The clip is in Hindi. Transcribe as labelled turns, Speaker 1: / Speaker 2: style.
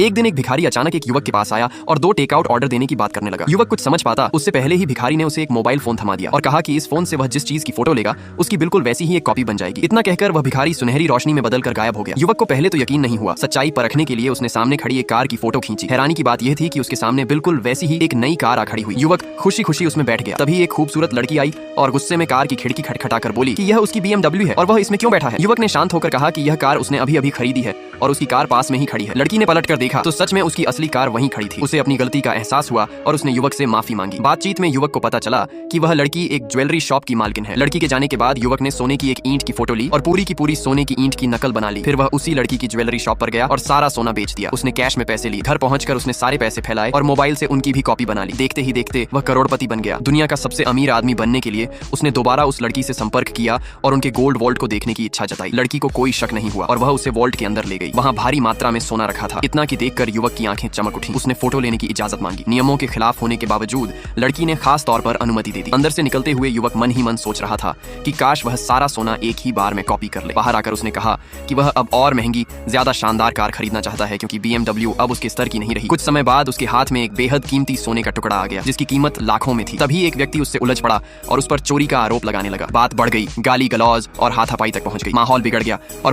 Speaker 1: एक दिन एक भिखारी अचानक एक युवक के पास आया और 2 टेकआउट ऑर्डर देने की बात करने लगा। युवक कुछ समझ पाता उससे पहले ही भिखारी ने उसे एक मोबाइल फोन थमा दिया और कहा कि इस फोन से वह जिस चीज की फोटो लेगा उसकी बिल्कुल वैसी ही एक कॉपी बन जाएगी। इतना कहकर वह भिखारी सुनहरी रोशनी में बदलकर गायब हो गया। युवक को पहले तो यकीन नहीं हुआ। सच्चाई परखने के लिए उसने सामने खड़ी एक कार की फोटो खींची। हैरानी की बात यह थी कि उसके सामने बिल्कुल वैसी ही एक नई कार आ खड़ी हुई। युवक खुशी खुशी उसमें बैठ गया। तभी एक खूबसूरत लड़की आई और गुस्से में कार की खिड़की खटखटाकर बोली कि यह उसकी BMW है और वह इसमें क्यों बैठा है। युवक ने शांत होकर कहा कि यह कार उसने अभी अभी खरीदी है और उसकी कार पास में ही खड़ी है। लड़की ने पलटकर देखा तो सच में उसकी असली कार वहीं खड़ी थी। उसे अपनी गलती का एहसास हुआ और उसने युवक से माफी मांगी। बातचीत में युवक को पता चला कि वह लड़की एक ज्वेलरी शॉप की मालकिन है। लड़की के जाने के बाद युवक ने सोने की एक ईंट की फोटो ली और पूरी सोने की ईंट की नकल बना ली। फिर वह उसी लड़की की ज्वेलरी शॉप पर गया और सारा सोना बेच दिया। उसने कैश में पैसे लिए। घर पहुंचकर उसने सारे पैसे फैलाए और मोबाइल से उनकी भी कॉपी बना ली। देखते ही देखते वह करोड़पति बन गया। दुनिया का सबसे अमीर आदमी बनने के लिए उसने दोबारा उस लड़की से संपर्क किया और उनके गोल्ड वॉल्ट को देखने की इच्छा जताई। लड़की को कोई शक नहीं हुआ और वह उसे वॉल्ट के अंदर ले गई। वहां भारी मात्रा में सोना रखा था। इतना कि देखकर युवक की आंखें चमक उठी। उसने फोटो लेने की इजाजत मांगी। नियमों के खिलाफ होने के बावजूद लड़की ने खास तौर पर अनुमति दे दी। अंदर से निकलते हुए युवक मन ही मन सोच रहा था कि काश वह सारा सोना एक ही बार में कॉपी कर ले। बाहर आकर उसने कहा कि वह अब और महंगी, ज्यादा शानदार कार खरीदना चाहता है क्योंकि BMW अब उसके स्तर की नहीं रही। कुछ समय बाद उसके हाथ में एक बेहद कीमती सोने का टुकड़ा आ गया जिसकी कीमत लाखों में थी। तभी एक व्यक्ति उससे उलझ पड़ा और उस पर चोरी का आरोप लगाने लगा। बात बढ़ गई, गाली गलौज और हाथापाई तक पहुंच गई। माहौल बिगड़ गया और